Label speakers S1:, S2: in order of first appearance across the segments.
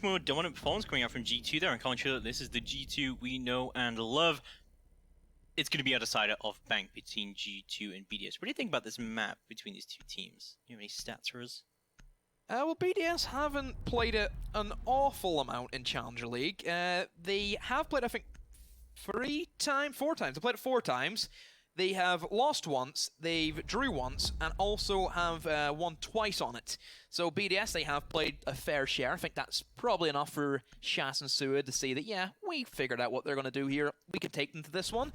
S1: More dominant performance coming out from G2 there, and can't sure that this is the G2 we know and love. It's going to be a decider of bank between G2 and BDS. What do you think about this map between these two teams? Do you have any stats for us?
S2: Well, BDS haven't played it an awful amount in Challenger League. They have played, I think, 4 times. They played it 4 times. They have lost once, they've drew once, and also have won twice on it. So BDS, they have played a fair share. I think that's probably enough for Shas and Sua to say that, yeah, we figured out what they're going to do here. We can take them to this one.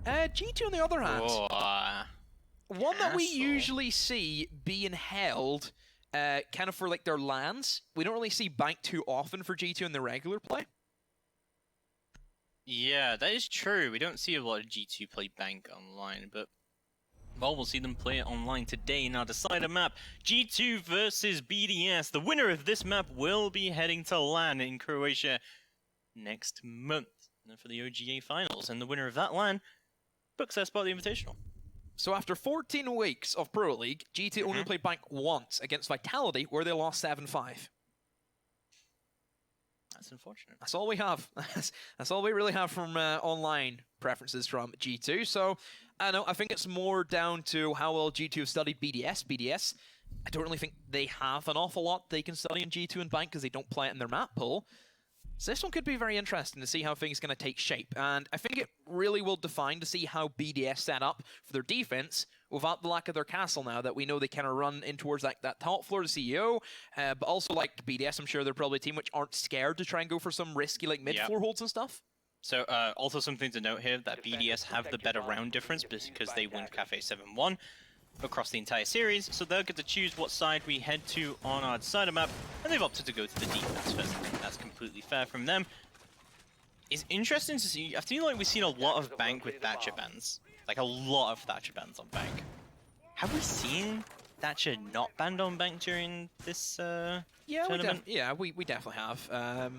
S2: G2 on the other hand, one that we usually see being held kind of for like their lands. We don't really see bank too often for G2 in the regular play.
S1: Yeah, that is true. We don't see a lot of G2 play bank online, but well, we'll see them play it online today in our decider map. G2 versus BDS. The winner of this map will be heading to LAN in Croatia next month for the OGA finals, and the winner of that LAN books their spot at the Invitational.
S2: So after 14 weeks of Pro League, G2 only played bank once against Vitality, where they lost 7-5.
S1: That's unfortunate.
S2: That's all we have. That's all we really have from online preferences from G2. So, I think it's more down to how well G2 have studied BDS. BDS, I don't really think they have an awful lot they can study in G2 and bank because they don't play it in their map pool. So this one could be very interesting to see how things are going to take shape. And I think it really will define to see how BDS set up for their defense without the lack of their castle now that we know they kind of run in towards like that top floor, the CEO. But also like BDS, I'm sure they're probably a team which aren't scared to try and go for some risky like mid-floor holds and stuff.
S1: So also something to note here that BDS have the better round difference because they win Cafe 7-1 across the entire series, so they'll get to choose what side we head to on our decider map, and they've opted to go to the defense first. I think that's completely fair from them. It's interesting to see. I feel like we've seen a lot of bank with Thatcher bans, like a lot of Thatcher bans on bank. Have we seen Thatcher not banned on bank during this tournament?
S2: We definitely have.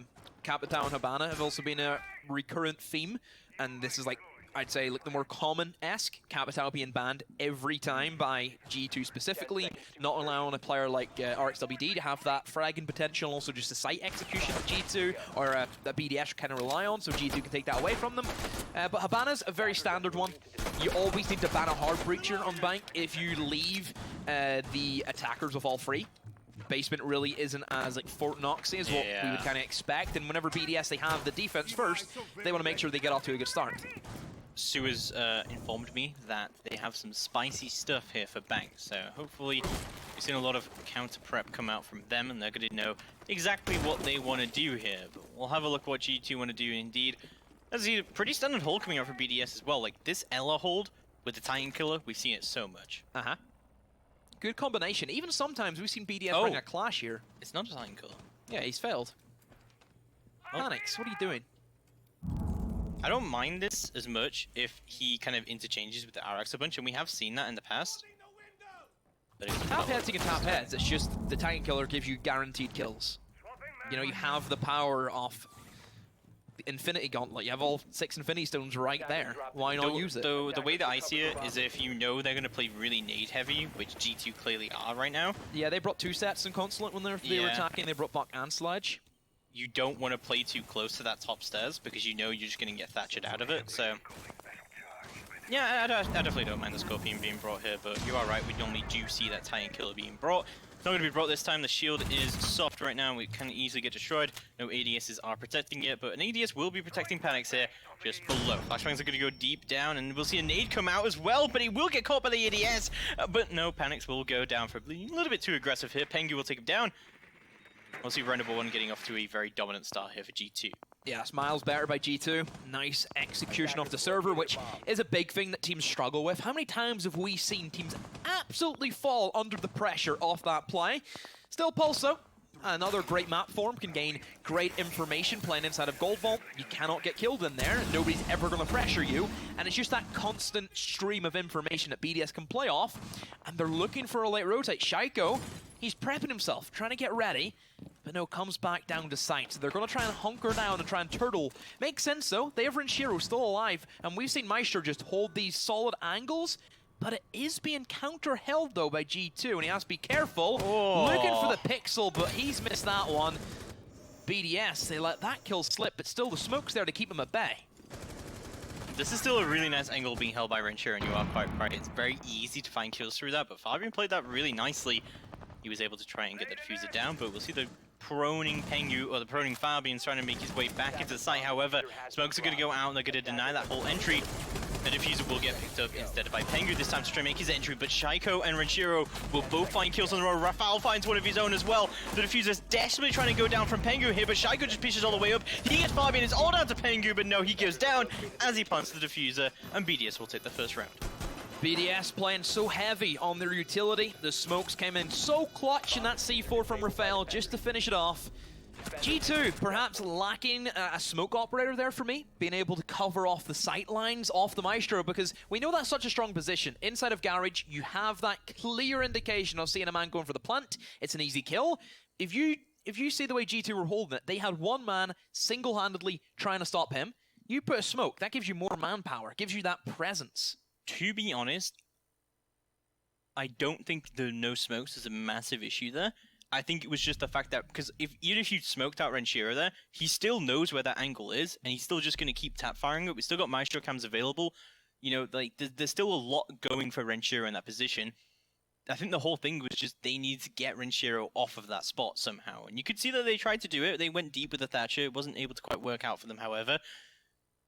S2: Capitao and Habana have also been a recurrent theme, and this is like, I'd say, like the more common-esque, Capitao being banned every time by G2 specifically, not allowing a player like RXWD to have that fragging potential, also just a site execution of G2, or that BDS kind of rely on, so G2 can take that away from them. But Habana's a very standard one. You always need to ban a hard breacher on bank if you leave the attackers with all 3. Basement really isn't as like Fort Knoxy as what we would kind of expect, and whenever BDS they have the defense first, they want to make sure they get off to a good start.
S1: Sua's informed me that they have some spicy stuff here for bank, so hopefully we've seen a lot of counter prep come out from them, and they're going to know exactly what they want to do here. But we'll have a look what G2 want to do indeed. There's a pretty standard hold coming out for BDS as well, like this Ella hold with the Titan Killer, we've seen it so much.
S2: Good combination. Even sometimes we've seen BDS bring a clash here.
S1: It's not a Titan Killer.
S2: Yeah, he's failed. Panics, what are you doing?
S1: I don't mind this as much if he kind of interchanges with the RX a bunch, and we have seen that in the past. But
S2: tap heads, you can tap heads. It's just the Titan Killer gives you guaranteed kills. You know, you have the power of the Infinity Gauntlet. You have all 6 Infinity Stones right there. Why not use it?
S1: The way that I see it is if you know they're going to play really nade heavy, which G2 clearly are right now.
S2: Yeah, they brought 2 sets in Consulate when they were attacking. They brought Buck and Sledge.
S1: You don't want to play too close to that top stairs because you know you're just going to get Thatchered out of it, so... Yeah, I definitely don't mind the Scorpion being brought here, but you are right, we normally do see that Titan Killer being brought. It's not going to be brought this time, the shield is soft right now, we can easily get destroyed. No ADSs are protecting it, but an ADS will be protecting Panics here, just below. Flashbangs are going to go deep down, and we'll see a nade come out as well, but he will get caught by the ADS! But no, Panics will go down for a little bit too aggressive here. Pengu will take him down. We'll see round number 1 getting off to a very dominant start here for G2.
S2: Yeah, Smiles better by G2. Nice execution off the server, which is a big thing that teams struggle with. How many times have we seen teams absolutely fall under the pressure off that play? Still Pulso, another great map form, can gain great information playing inside of Gold Vault. You cannot get killed in there, and nobody's ever going to pressure you. And it's just that constant stream of information that BDS can play off. And they're looking for a late rotate. Shaiko, he's prepping himself, trying to get ready. But no, comes back down to sight. So they're going to try and hunker down and try and turtle. Makes sense, though. They have Renshiro still alive. And we've seen Maestro just hold these solid angles. But it is being counter-held, though, by G2. And he has to be careful. Looking for the pixel, but he's missed that one. BDS, they let that kill slip, but still the smoke's there to keep them at bay.
S1: This is still a really nice angle being held by Renshiro, and you are quite right. It's very easy to find kills through that, but Fabian played that really nicely. He was able to try and get the diffuser down, but we'll see the proning Pengu, or the proning Fabian trying to make his way back into the site. However, smokes are going to go out and they're going to deny that whole entry. The diffuser will get picked up instead by Pengu this time to try and make his entry, but Shaiko and Renshiro will both find kills on the road. Rafał finds one of his own as well. The diffuser's desperately trying to go down from Pengu here, but Shaiko just pushes all the way up. He gets Fabian, it's all down to Pengu, but no, he goes down as he punts the diffuser, and BDS will take the first round.
S2: BDS playing so heavy on their utility. The smokes came in so clutch in that C4 from Rafał just to finish it off. G2 perhaps lacking a smoke operator there for me, being able to cover off the sight lines off the Maestro, because we know that's such a strong position. Inside of Garage, you have that clear indication of seeing a man going for the plant. It's an easy kill. If you see the way G2 were holding it, they had one man single-handedly trying to stop him. You put a smoke, that gives you more manpower, gives you that presence.
S1: To be honest, I don't think the no smokes is a massive issue there. I think it was just the fact that, because even if you smoked out Renshiro there, he still knows where that angle is, and he's still just going to keep tap firing it. We still got Maestro cams available. You know, like, there's still a lot going for Renshiro in that position. I think the whole thing was just they need to get Renshiro off of that spot somehow. And you could see that they tried to do it. They went deep with the Thatcher. It wasn't able to quite work out for them, however.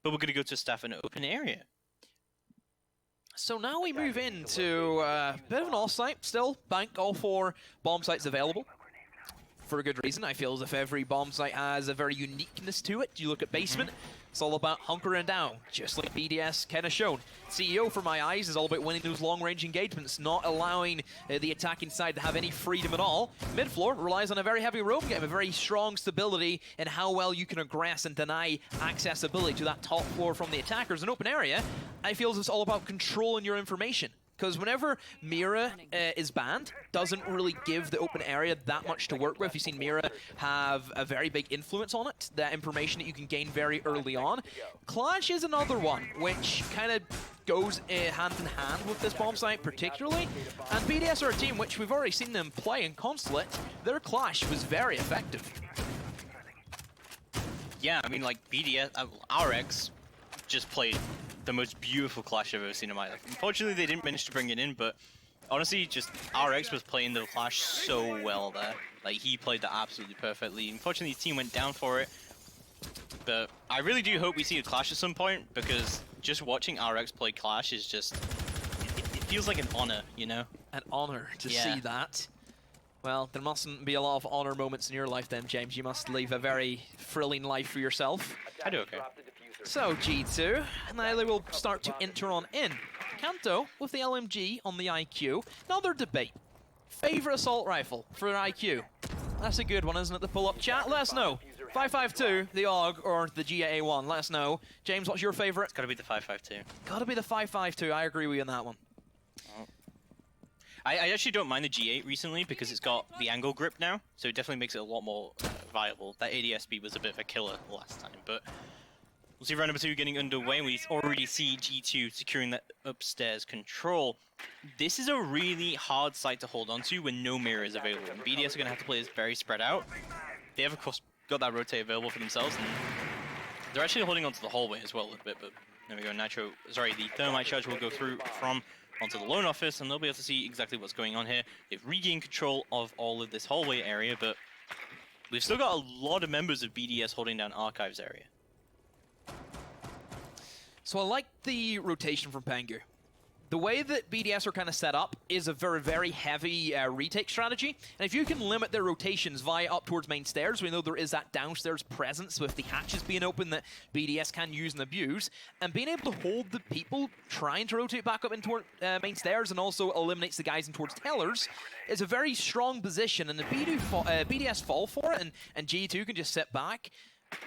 S1: But we're going to go to staff in an open area.
S2: So now we move into a bit of an offsite still. Bank all 4 bomb sites available. For a good reason. I feel as if every bomb site has a very uniqueness to it. You look at basement, it's all about hunkering down, just like BDS kind of shown. CEO, for my eyes, is all about winning those long-range engagements, not allowing the attacking side to have any freedom at all. Mid-floor relies on a very heavy roam game, a very strong stability in how well you can aggress and deny accessibility to that top floor from the attackers. In open area, I feel as it's all about controlling your information. Because whenever Mira is banned, doesn't really give the open area that much to work with. You've seen Mira have a very big influence on it, that information that you can gain very early on. Clash is another one, which kind of goes hand in hand with this bomb site particularly. And BDS are a team which we've already seen them play in Consulate. Their Clash was very effective.
S1: Yeah, I mean, like, BDS, RX just played the most beautiful Clash I've ever seen in my life. Unfortunately, they didn't manage to bring it in, but honestly, just RX was playing the Clash so well there. Like, he played that absolutely perfectly. Unfortunately, his team went down for it, but I really do hope we see a Clash at some point, because just watching RX play Clash is just, it feels like an honor, you know?
S2: An honor to see that. Well, there mustn't be a lot of honor moments in your life then, James. You must live a very thrilling life for yourself.
S1: I do okay.
S2: So, G2, now they will start to enter on in. Kanto with the LMG on the IQ. Another debate. Favorite assault rifle for IQ? That's a good one, isn't it? The pull-up chat. Let us know. 5.52, the AUG, or the GA1. Let us know. James, what's your favorite?
S1: It's gotta be the 5.52.
S2: Gotta be the 5.52. I agree with you on that one.
S1: Oh. I actually don't mind the G8 recently because it's got the angle grip now, so it definitely makes it a lot more viable. That ADSB was a bit of a killer last time, but we'll see round number 2 getting underway, and we already see G2 securing that upstairs control. This is a really hard site to hold on to when no mirror is available. And BDS are going to have to play this very spread out. They have, of course, got that rotate available for themselves, and they're actually holding onto the hallway as well a little bit, but there we go. The thermite charge will go through from onto the loan office, and they'll be able to see exactly what's going on here. They've regained control of all of this hallway area, but we've still got a lot of members of BDS holding down Archives area.
S2: So I like the rotation from Pengu. The way that BDS are kind of set up is a very, very heavy retake strategy. And if you can limit their rotations via up towards main stairs, we know there is that downstairs presence with the hatches being open that BDS can use and abuse. And being able to hold the people trying to rotate back up into main stairs and also eliminates the guys in towards tellers is a very strong position. And the BDS fall for it and G2 can just sit back.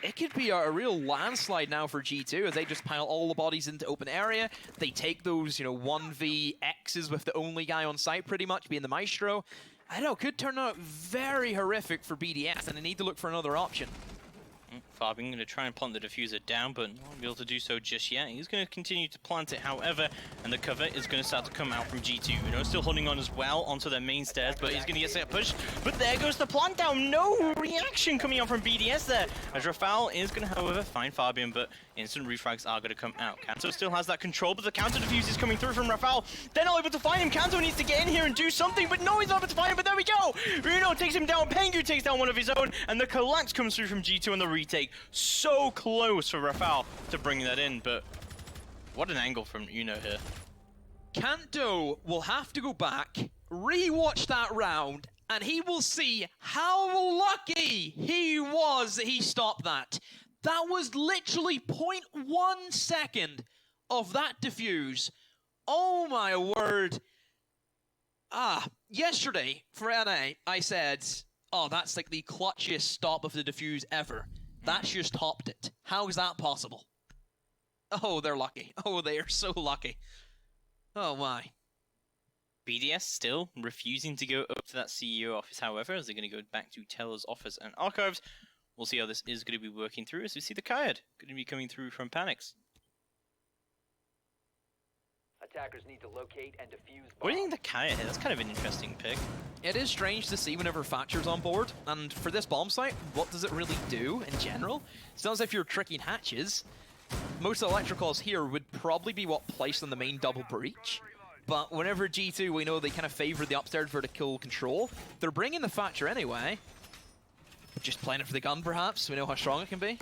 S2: It could be a real landslide now for G2 as they just pile all the bodies into open area. They take those, 1vXs with the only guy on site pretty much being the Maestro. I don't know, could turn out very horrific for BDS and they need to look for another option.
S1: Fabian going to try and plant the diffuser down, but not be able to do so just yet. He's going to continue to plant it, however, and the cover is going to start to come out from G2. Uno still holding on as well onto their main stairs, but he's going to get set push. But there goes the plant down. No reaction coming out from BDS there, as Rafael is going to, however, find Fabian, but instant refrags are going to come out. Kanto still has that control, but the counter diffuse is coming through from Rafael. They're not able to find him. Kanto needs to get in here and do something, but no, he's not able to find him, but there we go! Uno takes him down, Pengu takes down one of his own, and the collapse comes through from G2 on the retake. So close for Rafael to bring that in, but what an angle from Uno here.
S2: Kanto will have to go back, re-watch that round, and he will see how lucky he was that he stopped that. That was literally 0.1 second of that diffuse. Oh my word. Yesterday for NA, I said, oh, that's like the clutchiest stop of the diffuse ever. That's just topped it. How is that possible? Oh, they're lucky. Oh, they are so lucky. Oh my.
S1: BDS still refusing to go up to that CEO office, however, as they're going to go back to Teller's office and archives. We'll see how this is going to be working through as we see the Kaid going to be coming through from Panics.
S3: Attackers need to locate and defuse bombs.
S1: What do you think the Kaid here? That's kind of an interesting pick.
S2: It is strange to see whenever Thatcher's on board, and for this bomb site, what does it really do in general? It's not as if you're tricking hatches. Most electricals here would probably be what placed on the main double breach. But whenever G2, we know they kind of favor the upstairs vertical control. They're bringing the Thatcher anyway. Just playing it for the gun, perhaps. We know how strong it can be.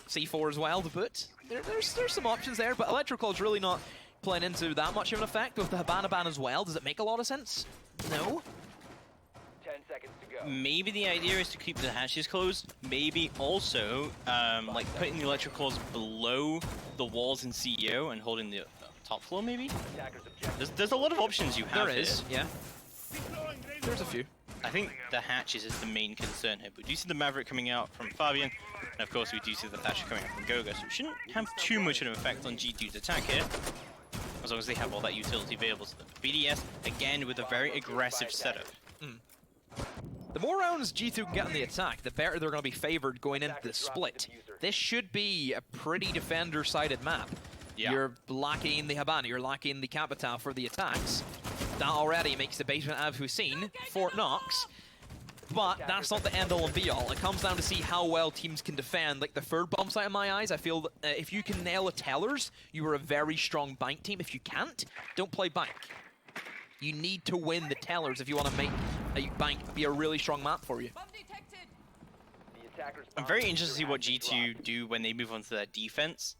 S2: C4 as well to put. There's some options there, but electrical's really not playing into that much of an effect with the Habana ban as well. Does it make a lot of sense? No.
S3: 10 seconds to go.
S1: Maybe the idea is to keep the hatches closed. Maybe also, like putting the electricals below the walls in CEO and holding the top floor, maybe? There's a lot of options you have
S2: There is,
S1: here.
S2: yeah. There's a few.
S1: I think the hatches is the main concern here. But we do see the Maverick coming out from Fabian. And of course, we do see the Thatcher coming out from Goga. So it shouldn't have too much of an effect on G2's attack here, as long as they have all that utility available to them. BDS, again, with a very aggressive setup.
S2: The more rounds G2 can get on the attack, the better they're going to be favored going into the split. This should be a pretty defender-sided map.
S1: Yeah.
S2: You're lacking the Habana, you're lacking the Capital for the attacks. That already makes the basement Av Hussein, Fort Knox. But that's not the end-all and be-all. It comes down to see how well teams can defend. Like the third bomb site in my eyes, I feel that if you can nail a Tellers, you are a very strong bank team. If you can't, don't play bank. You need to win the Tellers if you want to make a bank be a really strong map for you.
S1: I'm very interested to see what G2 do when they move on to their defense.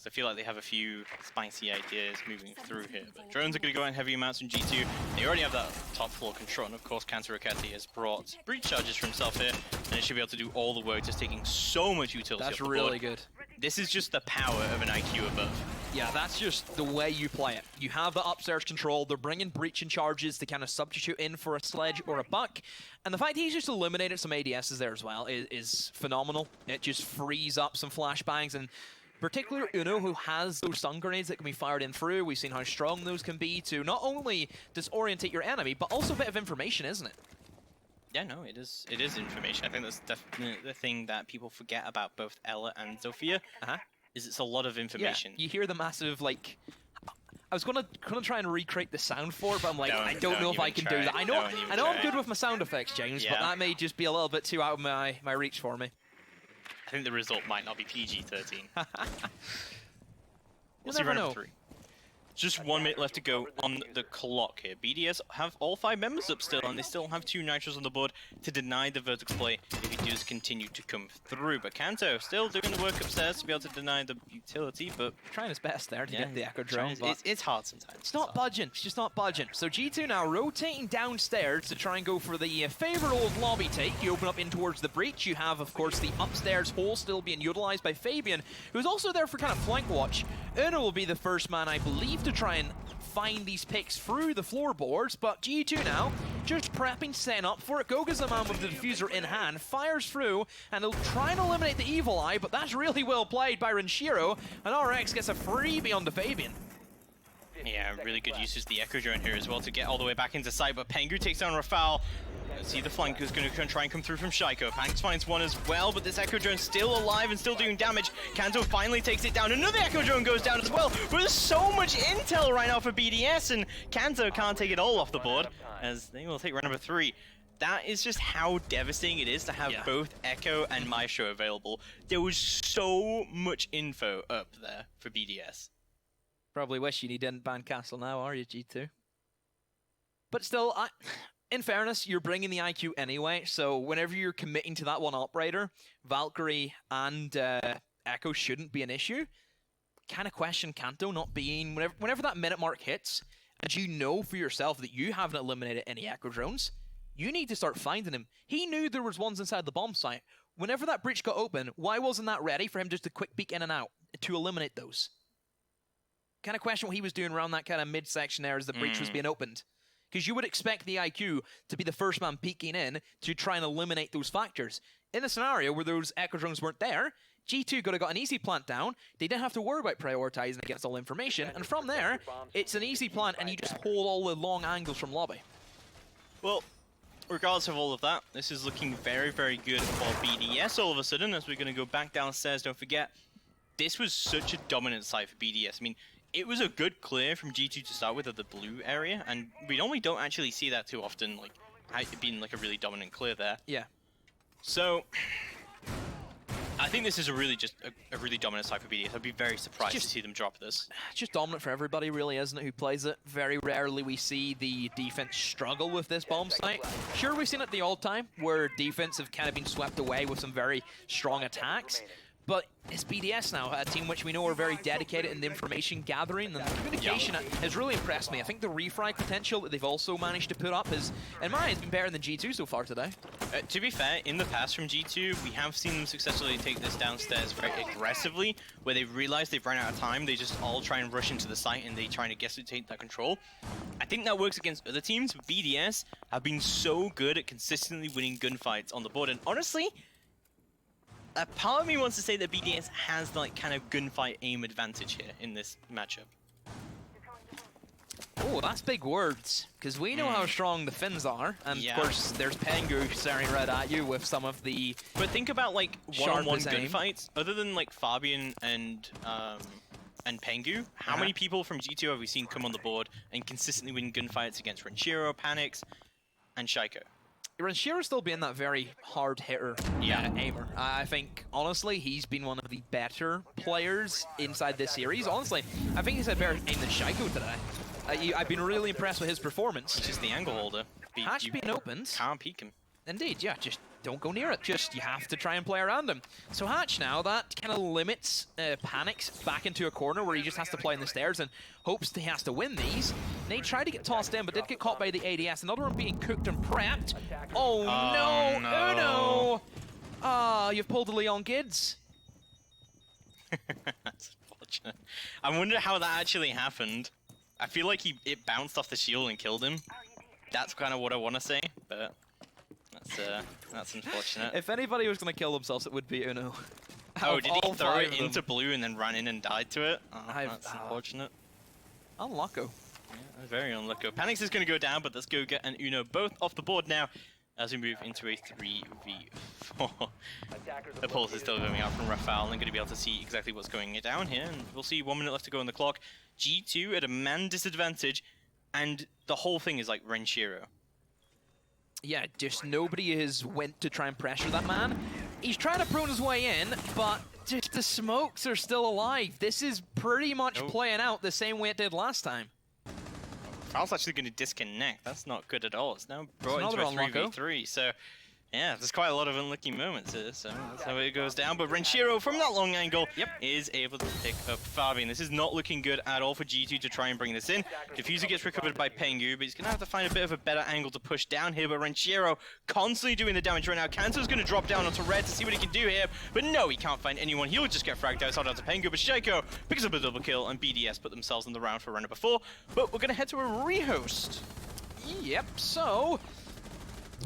S1: I feel like they have a few spicy ideas moving through here. But drones are going to go in heavy amounts from G2. They already have that top floor control. And of course, Kantarakati has brought breach charges for himself here. And it should be able to do all the work, just taking so much utility off
S2: That's
S1: the board.
S2: really good.
S1: This is just the power of an IQ above.
S2: Yeah, that's just the way you play it. You have the upstairs control. They're bringing breaching charges to kind of substitute in for a sledge or a buck. And the fact he's just eliminated some ADSs there as well is phenomenal. It just frees up some flashbangs, and particularly Uno, who has those stun grenades that can be fired in through. We've seen how strong those can be to not only disorientate your enemy, but also a bit of information, isn't it?
S1: Yeah, no, it is information. I think that's definitely the thing that people forget about both Ella and Zofia, is it's a lot of information.
S2: Yeah, you hear the massive, like... I was gonna try and recreate the sound for it, but I'm like, I don't know if I can do that. I know I'm good with my sound effects, James, but that may just be a little bit too out of my reach for me.
S1: I think the result might not be PG-13.
S2: We'll
S1: see
S2: never
S1: round
S2: know.
S1: 3. Just 1 minute left to go on the clock here. BDS have all 5 members up still, and they still have 2 nitros on the board to deny the vertex play if he does continue to come through. But Kanto still doing the work upstairs to be able to deny the utility, but...
S2: Trying his best there to get the Echo Drone, but
S1: it's hard sometimes.
S2: it's not budging. It's just not budging. So G2 now rotating downstairs to try and go for the favorite old lobby take. You open up in towards the breach. You have, of course, the upstairs hole still being utilized by Fabian, who's also there for kind of flank watch. Uno will be the first man, I believe, to try and find these picks through the floorboards, but G2 now just prepping, setting up for it. Goga's the man with the diffuser in hand, fires through, and he'll try and eliminate the Evil Eye, but that's really well played by Renshiro, and RX gets a freebie on the Fabian.
S1: Yeah, really good usage of the Echo Drone here as well to get all the way back into sight, but Pengu takes down Rafal. Let's see the flank who's going to try and come through from Shaiko. Panks finds one as well, but this Echo Drone still alive and still doing damage. Kanto finally takes it down. Another Echo Drone goes down as well. But there's so much intel right now for BDS, and Kanto can't take it all off the board as they will take round number 3. That is just how devastating it is to have both Echo and Maestro available. There was so much info up there for BDS.
S2: Probably wish you didn't ban Castle now, are you, G2? But still, in fairness, you're bringing the IQ anyway, so whenever you're committing to that one operator, Valkyrie and Echo shouldn't be an issue. Kind of question Kanto not being... Whenever that minute mark hits, and you know for yourself that you haven't eliminated any Echo drones, you need to start finding him. He knew there was ones inside the bomb site. Whenever that breach got open, why wasn't that ready for him just to quick peek in and out to eliminate those? Kind of question what he was doing around that kind of midsection there as the breach was being opened. Because you would expect the IQ to be the first man peeking in to try and eliminate those factors. In the scenario where those Echo drones weren't there, G2 could have got an easy plant down. They didn't have to worry about prioritizing against all information. And from there, it's an easy plant and you just hold all the long angles from lobby.
S1: Well, regardless of all of that, this is looking very, very good for BDS all of a sudden as we're going to go back downstairs. Don't forget, this was such a dominant site for BDS. I mean, it was a good clear from G2 to start with of the blue area, and we normally don't actually see that too often, like, it being like a really dominant clear there.
S2: Yeah.
S1: So, I think this is a really dominant site for BDS. I'd be very surprised to see them drop this.
S2: It's just dominant for everybody, really, isn't it, who plays it? Very rarely we see the defense struggle with this bomb site. Sure, we've seen it the old time, where defense have kind of been swept away with some very strong attacks. But it's BDS now, a team which we know are very dedicated in the information gathering, and the communication has really impressed me. I think the refrag potential that they've also managed to put up is, in my eyes, been better than G2 so far today.
S1: To be fair, in the past from G2, we have seen them successfully take this downstairs very aggressively, where they've realized they've run out of time, they just all try and rush into the site and they try to guess who take that control. I think that works against other teams, but BDS have been so good at consistently winning gunfights on the board, and honestly, a part of me wants to say that BDS has like kind of gunfight aim advantage here in this matchup.
S2: Oh, that's big words, because we know how strong the Finns are, and of course there's Pengu staring right at you with some of the...
S1: But think about like one-on-one gunfights, other than like Fabian and Pengu, how many people from G2 have we seen come on the board and consistently win gunfights against Renshiro, Panix, and Shaiko?
S2: Renshiro's still being that very hard hitter aimer. I think, honestly, he's been one of the better players inside this series. Honestly, I think he's had better aim than Shaiko today. I've been really impressed with his performance.
S1: It's just the angle holder.
S2: Hatch being opened.
S1: Can't peek him.
S2: Indeed, yeah, just don't go near it. Just, you have to try and play around him. So Hatch now, that kind of limits Panix back into a corner where he just has to play in the stairs and hopes he has to win these. Nate tried to get tossed in, but did get caught by the ADS. Another one being cooked and prepped. Oh no, Uno! Ah, you've pulled a Leon Gids.
S1: That's unfortunate. I wonder how that actually happened. I feel like it bounced off the shield and killed him. That's kind of what I want to say, but that's unfortunate.
S2: If anybody was going to kill themselves, it would be Uno.
S1: Oh, did he throw it into blue and then ran in and died to it? Oh, that's unfortunate.
S2: Unlucky.
S1: Yeah, very unlucky. Panix is going to go down, but let's go get an Uno both off the board now as we move into a 3v4. The pulse is still going out from Rafael, and I'm going to be able to see exactly what's going down here, and we'll see 1 minute left to go on the clock. G2 at a man disadvantage, and the whole thing is like Renshiro.
S2: Yeah, just nobody has went to try and pressure that man. He's trying to prune his way in, but just the smokes are still alive. This is pretty much playing out the same way it did last time.
S1: Rafael's actually going to disconnect. That's not good at all. It's now brought into a 3v3, so yeah, there's quite a lot of unlucky moments here, so that's how it goes down. But Renshiro, from that long angle, is able to pick up Fabian. This is not looking good at all for G2 to try and bring this in. Diffuser gets recovered by Pengu, but he's going to have to find a bit of a better angle to push down here. But Renshiro constantly doing the damage right now. Kanto's going to drop down onto red to see what he can do here, but no, he can't find anyone. He'll just get fragged outside onto Pengu, but Shaiko picks up a double kill, and BDS put themselves in the round for round number 4. But we're going to head to a rehost.
S2: Yep, so...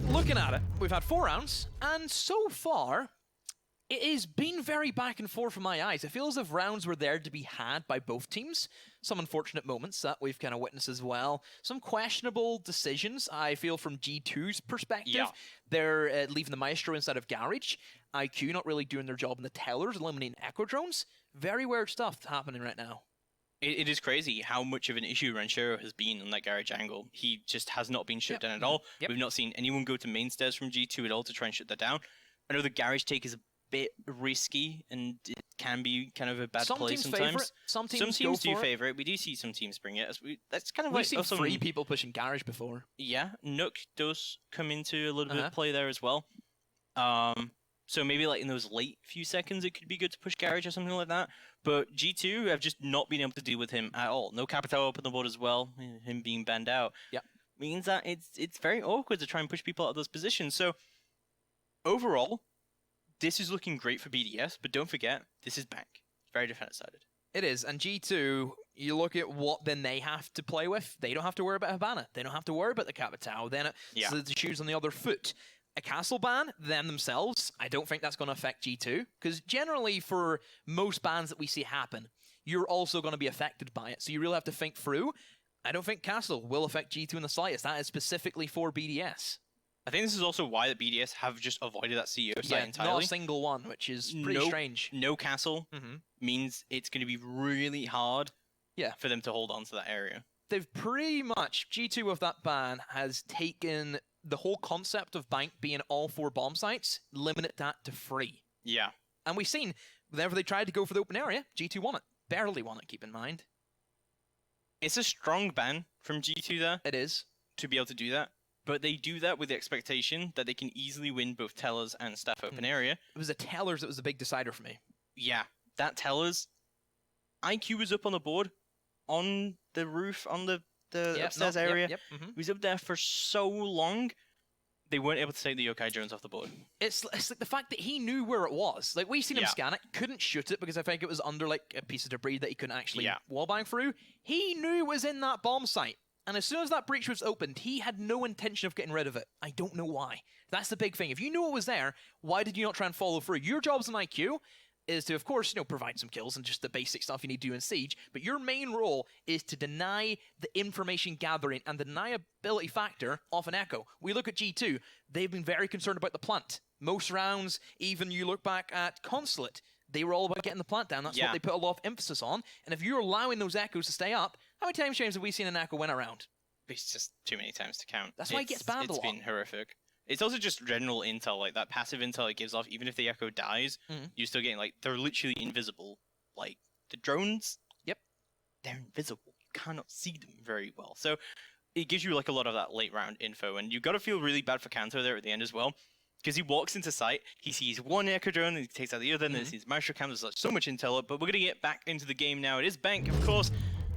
S2: looking at it, we've had 4 rounds, and so far, It has been very back and forth from my eyes. It feels as if rounds were there to be had by both teams. Some unfortunate moments that we've kind of witnessed as well. Some questionable decisions, I feel, from G2's perspective.
S1: Yeah.
S2: They're leaving the Maestro instead of Garage. IQ not really doing their job in the tellers, eliminating Echo Drones. Very weird stuff happening right now.
S1: It is crazy how much of an issue Ranchero has been on that Garage angle. He just has not been shut down at all.
S2: Yep.
S1: We've not seen anyone go to main stairs from G2 at all to try and shut that down. I know the Garage take is a bit risky and it can be kind of a bad play sometimes.
S2: Favorite. Some teams
S1: do favor it. We do see some teams bring it. That's kind of
S2: We've
S1: like
S2: seen 3 people pushing Garage before.
S1: Yeah, Nook does come into a little bit of play there as well. So maybe like in those late few seconds, it could be good to push Garage or something like that. But G2 have just not been able to deal with him at all. No Capital up on the board as well, him being banned out.
S2: Yeah,
S1: means that it's very awkward to try and push people out of those positions. So overall, this is looking great for BDS, but don't forget, this is Bank. Very defense-sided.
S2: It is, and G2, you look at what then they have to play with. They don't have to worry about Habana. They don't have to worry about the Capital. Then so the shoes on the other foot. A castle ban, them themselves, I don't think that's going to affect G2, because generally for most bans that we see happen, you're also going to be affected by it, so you really have to think through. I don't think castle will affect G2 in the slightest. That is specifically for BDS.
S1: I think this is also why the BDS have just avoided that CEO site entirely.
S2: Not a single one, which is pretty strange.
S1: No castle means it's going to be really hard for them to hold on to that area.
S2: They've pretty much, G2 with that ban has taken the whole concept of Bank being all 4 bomb sites, limited that to 3.
S1: Yeah.
S2: And we've seen, whenever they tried to go for the open area, G2 won it. Barely won it, keep in mind.
S1: It's a strong ban from G2 there.
S2: It is.
S1: To be able to do that. But they do that with the expectation that they can easily win both Tellers and Staff open area.
S2: It was the Tellers that was the big decider for me.
S1: Yeah. That Tellers, IQ was up on the board, on the roof, on the upstairs area. He was up there for so long, they weren't able to take the Yokai drones off the board.
S2: It's like the fact that he knew where it was. Like, we seen him scan it, couldn't shoot it because I think it was under like a piece of debris that he couldn't actually wallbang through. He knew it was in that bomb site. And as soon as that breach was opened, he had no intention of getting rid of it. I don't know why. That's the big thing. If you knew it was there, why did you not try and follow through? Your job as an IQ is to, of course, provide some kills and just the basic stuff you need to do in Siege, but your main role is to deny the information gathering and the deniability factor of an Echo. We look at G2, they've been very concerned about the plant. Most rounds, even you look back at Consulate, they were all about getting the plant down. That's what they put a lot of emphasis on. And if you're allowing those Echoes to stay up, how many times, James, have we seen an Echo win a round?
S1: It's just too many times to count.
S2: That's why he gets banned a lot.
S1: It's been horrific. It's also just general intel, like that passive intel it gives off, even if the Echo dies, you're still getting, like, they're literally invisible. Like, the drones, they're invisible. You cannot see them very well. So, it gives you, like, a lot of that late round info, and you've got to feel really bad for Kanto there at the end as well, because he walks into sight, he sees one Echo drone, and he takes out the other, and then he sees Maestro Cam, there's like, so much intel up, but we're going to get back into the game now. It is Bank, of course.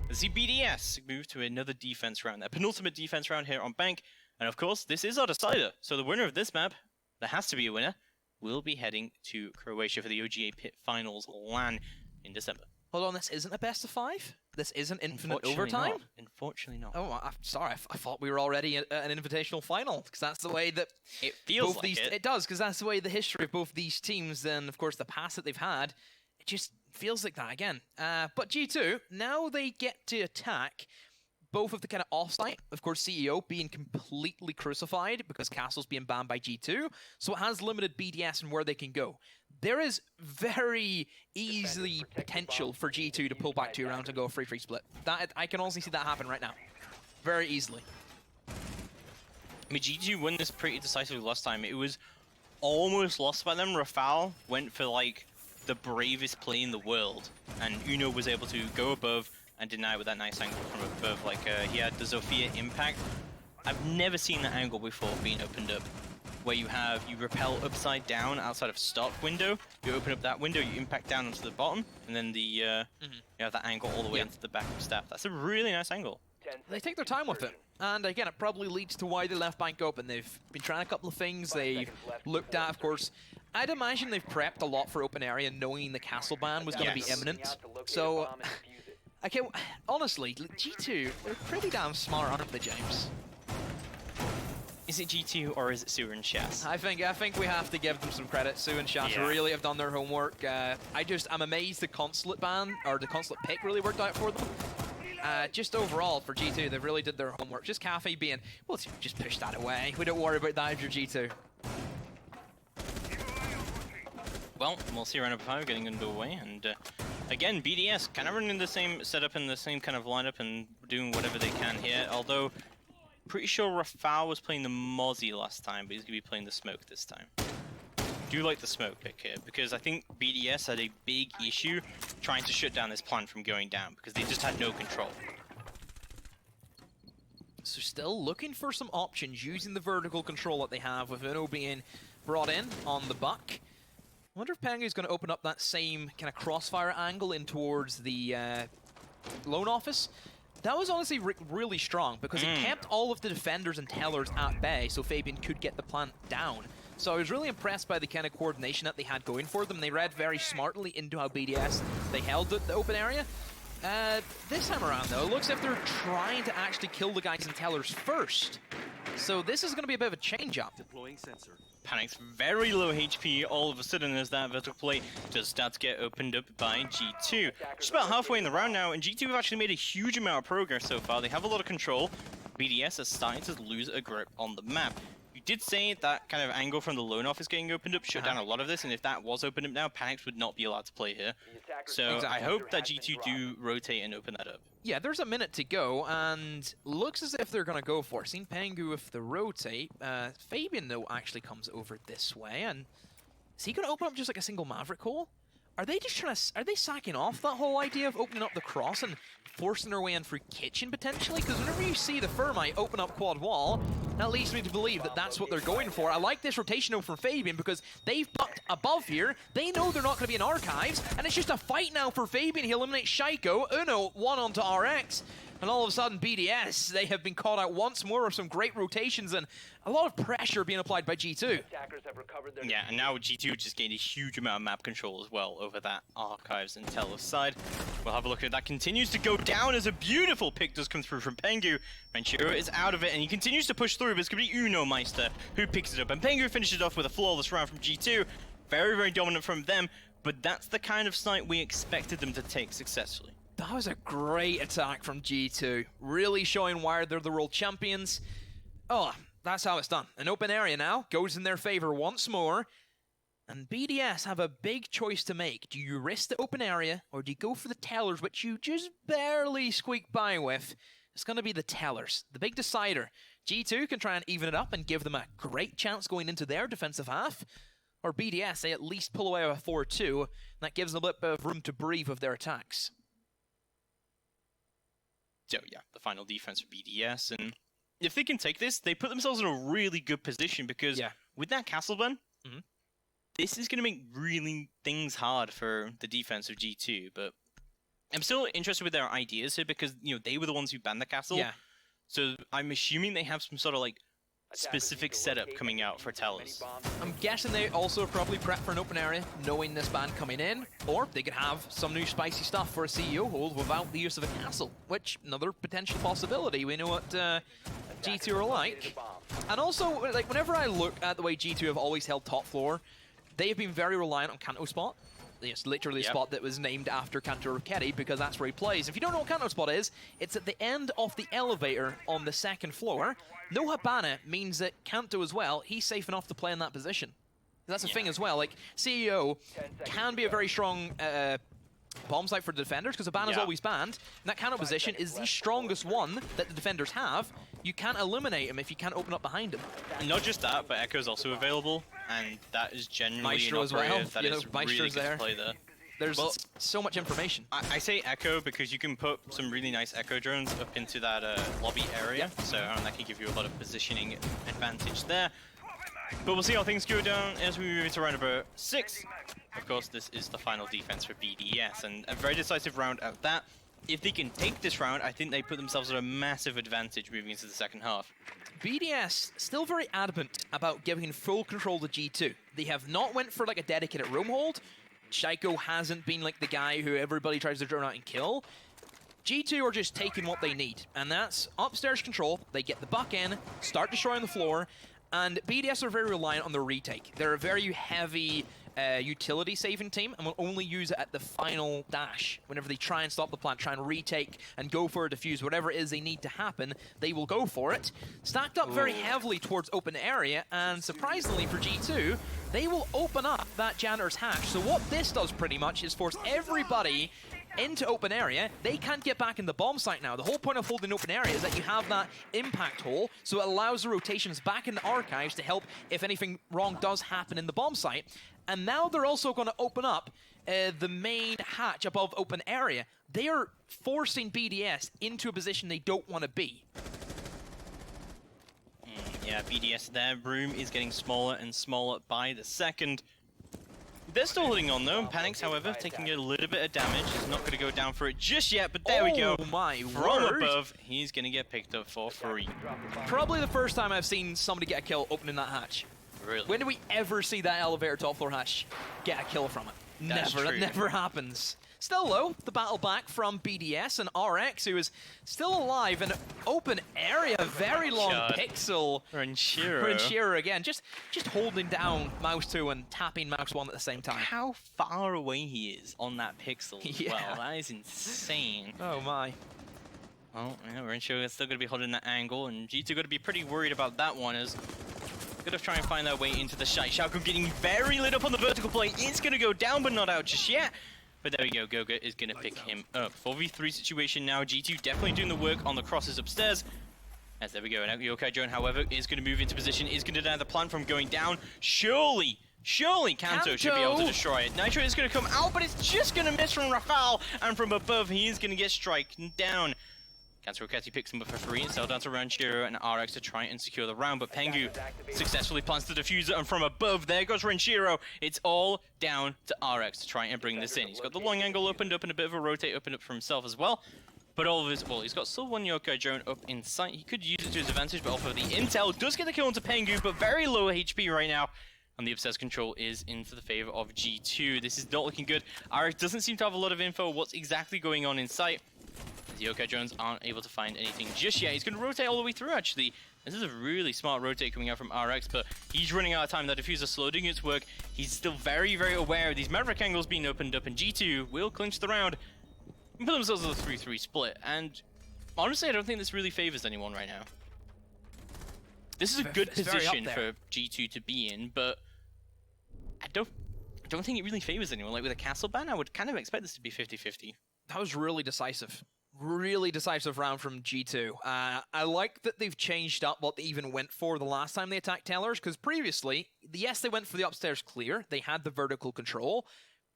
S1: Let's see BDS move to another defense round, their penultimate defense round here on Bank. And of course, this is our decider. So the winner of this map, there has to be a winner, will be heading to Croatia for the OGA PIT Finals LAN in December.
S2: Hold on, this isn't a best of 5? This isn't infinite overtime?
S1: Unfortunately not.
S2: Oh, I'm sorry. I thought we were already at an invitational final, because that's the way that
S1: it feels like
S2: it does, because that's the way the history of both these teams and, of course, the past that they've had, it just feels like that again. But G2, now they get to attack both of the kind of offsite, of course, CEO being completely crucified because Castle's being banned by G2, so it has limited BDS and where they can go. There is very easily potential for G2 to pull back 2 rounds and go a 3-3 split. That I can honestly see that happen right now. Very easily.
S1: I mean, G2 won this pretty decisively last time. It was almost lost by them. Rafal went for, like, the bravest play in the world, and Uno was able to go above and deny with that nice angle from above. Like, he had the Zofia impact. I've never seen that angle before being opened up, where you repel upside down outside of stock window, you open up that window, you impact down onto the bottom, and then you have that angle all the way into the back of staff. That's a really nice angle.
S2: They take their time with it, and again, it probably leads to why they left Bank open. They've been trying a couple of things, they've looked at, of course. I'd imagine they've prepped a lot for open area, knowing the castle ban was going to be imminent. So, okay, honestly, G2, they're pretty damn smart, aren't they, James?
S1: Is it G2 or is it Sewer and Shas?
S2: I think we have to give them some credit. Sue and Shash
S1: Yeah.
S2: really have done their homework. I'm amazed the consulate ban, or the consulate pick really worked out for them. Just overall for G2, they've really did their homework. Just Cafe being, well, just push that away. We don't worry about that if you're G2.
S1: Well, we'll see round 5 getting underway, and again, BDS kind of running the same setup and the same kind of lineup and doing whatever they can here, although pretty sure Rafał was playing the Mozzie last time, but he's going to be playing the Smoke this time. Do like the Smoke pick here, because I think BDS had a big issue trying to shut down this plan from going down, because they just had no control.
S2: So still looking for some options, using the vertical control that they have, with Uno being brought in on the buck. I wonder if Pengu's going to open up that same kind of crossfire angle in towards the loan office. That was honestly really strong, because it kept all of the defenders and tellers at bay, so Fabian could get the plant down. So I was really impressed by the kind of coordination that they had going for them. They read very smartly into how BDS, they held the open area. This time around, though, it looks as if they're trying to actually kill the guys and tellers first. So this is going to be a bit of a change-up.
S4: Deploying sensor.
S1: Panic's very low HP all of a sudden as that vertical play does start to get opened up by G2. Just about halfway in the round now, and G2 have actually made a huge amount of progress so far. They have a lot of control. BDS is starting to lose a grip on the map. You did say that kind of angle from the loan office getting opened up shut down a lot of this, and if that was opened up now, Panics would not be allowed to play here. So I hope that G2 do rotate and open that up.
S2: Yeah, there's a minute to go, and looks as if they're going to go for it. Seen Pengu with the rotate. Fabian, though, actually comes over this way, and is he going to open up just like a single Maverick hole? Are they just trying to... Are they sacking off that whole idea of opening up the cross and forcing their way in through kitchen, potentially? Because whenever you see the Thermite open up quad wall, that leads me to believe that that's what they're going for. I like this rotation though from Fabian, because they've bucked above here. They know they're not going to be in archives, and it's just a fight now for Fabian. He eliminates Shaiko. Uno, one onto RX. And all of a sudden, BDS, they have been caught out once more with some great rotations and a lot of pressure being applied by G2.
S1: Yeah, and now G2 just gained a huge amount of map control as well over that Archives and Telos side. We'll have a look at that. Continues to go down as a beautiful pick does come through from Pengu. Ventura is out of it, and he continues to push through, but it's going to be Uno Meister who picks it up. And Pengu finishes off with a flawless round from G2. Very, very dominant from them, but that's the kind of snipe we expected them to take successfully.
S2: That was a great attack from G2. Really showing why they're the world champions. Oh, that's how it's done. An open area now goes in their favor once more. And BDS have a big choice to make. Do you risk the open area, or do you go for the tellers, which you just barely squeak by with? It's going to be the tellers, the big decider. G2 can try and even it up and give them a great chance going into their defensive half. Or BDS, they at least pull away with a 4-2. And that gives them a bit of room to breathe with their attacks.
S1: So yeah, the final defense for BDS, and if they can take this, they put themselves in a really good position, because with that castle ban, this is going to make really things hard for the defense of G2, but I'm still interested with their ideas here, because, you know, they were the ones who banned the castle, so I'm assuming they have some sort of, like, specific setup coming out for Tellers.
S2: I'm guessing they also probably prep for an open area, knowing this ban coming in, or they could have some new spicy stuff for a CEO hold without the use of a castle, which another potential possibility. We know what G2 are like. And also, like, whenever I look at the way G2 have always held top floor, they have been very reliant on Kanto spot. It's literally a spot that was named after Kanto Roketi, because that's where he plays. If you don't know what Kanto spot is, it's at the end of the elevator on the second floor. No Habana means that Kanto as well, he's safe enough to play in that position. That's a thing as well. Like, CEO can be a very strong bomb site for the defenders, because Habana's always banned. And that Kanto position is the strongest one that the defenders have. You can't eliminate him if you can't open up behind him.
S1: Not just that, but Echo's also available, and that is genuinely
S2: Maestro
S1: an
S2: as well.
S1: operator that is
S2: Maestro's
S1: really good
S2: there.
S1: to play there.
S2: There's so much information.
S1: I say Echo because you can put some really nice Echo drones up into that lobby area, so that can give you a lot of positioning advantage there. But we'll see how things go down as we move into round number 6. Of course, this is the final defense for BDS, and a very decisive round at that. If they can take this round, I think they put themselves at a massive advantage moving into the second half.
S2: BDS still very adamant about giving full control to G2. They have not went for like a dedicated roam hold. Shaiko hasn't been like the guy who everybody tries to drone out and kill. G2 are just taking what they need, and that's upstairs control. They get the buck in, start destroying the floor, and BDS are very reliant on the retake. They're a very heavy utility saving team and will only use it at the final dash. Whenever they try and stop the plant, try and retake and go for a defuse, whatever it is they need to happen, they will go for it. Stacked up very heavily towards open area, and surprisingly for G2, they will open up that janitor's hatch. So what this does pretty much is force everybody into open area. They can't get back in the bomb site now. The whole point of holding open area is that you have that impact hole, so it allows the rotations back in the archives to help if anything wrong does happen in the bomb site. And now they're also going to open up the main hatch above open area. They are forcing BDS into a position they don't want to be.
S1: Yeah, BDS, their room is getting smaller and smaller by the second. They're still holding on though, and Panics, however, taking a little bit of damage. He's not going to go down for it just yet, but there we go.
S2: Oh my
S1: From
S2: word.
S1: above, he's going to get picked up for free.
S2: Probably the first time I've seen somebody get a kill opening that hatch.
S1: Really?
S2: When do we ever see that elevator top floor hatch get a kill from it?
S1: That's
S2: Never.
S1: true.
S2: That never happens. Still though, the battle back from BDS and RX, who is still alive in open area. Very long
S1: God.
S2: pixel.
S1: Renshiro
S2: again, just holding down mouse 2 and tapping mouse 1 at the same time.
S1: How far away he is on that pixel as
S2: Yeah.
S1: well. That is insane.
S2: Oh my.
S1: Well, yeah, Renshiro is still going to be holding that angle, and G2 going to be pretty worried about that one as going to try and find their way into the site. Shaco getting very lit up on the vertical plate. It's going to go down, but not out just yet. But there we go, Goga is going to pick him up. 4v3 situation now. G2 definitely doing the work on the crosses upstairs. As there we go, and Yokai Drone, however, is going to move into position, is going to deny the plant from going down. Surely Kanto should be able to destroy it. Nitro is going to come out, but it's just going to miss from Rafal, and from above, he is going to get striken down. Kanto Roketi picks him up for free and sell down to Renshiro and RX to try and secure the round, but Pengu successfully plants the diffuser, and from above, there goes Renshiro. It's all down to RX to try and bring this in. He's got the long angle opened up and a bit of a rotate opened up for himself as well. But all of his, well, he's got still one Yokai drone up in sight. He could use it to his advantage, but off of the intel, does get the kill onto Pengu, but very low HP right now. And the obsessed control is in for the favor of G2. This is not looking good. RX doesn't seem to have a lot of info what's exactly going on in sight. The Yokai drones aren't able to find anything just yet. He's going to rotate all the way through, actually. This is a really smart rotate coming out from RX, but he's running out of time. That diffuser slow doing its work. He's still very, very aware of these Maverick angles being opened up, and G2 will clinch the round and put themselves with a 3-3 split. And honestly, I don't think this really favors anyone right now. This is a good position for G2 to be in, but I don't think it really favors anyone. Like with a castle ban, I would kind of expect this to be 50-50.
S2: That was really decisive. Really decisive round from G2. I like that they've changed up what they even went for the last time they attacked Tellers, because previously, yes, they went for the upstairs clear, they had the vertical control,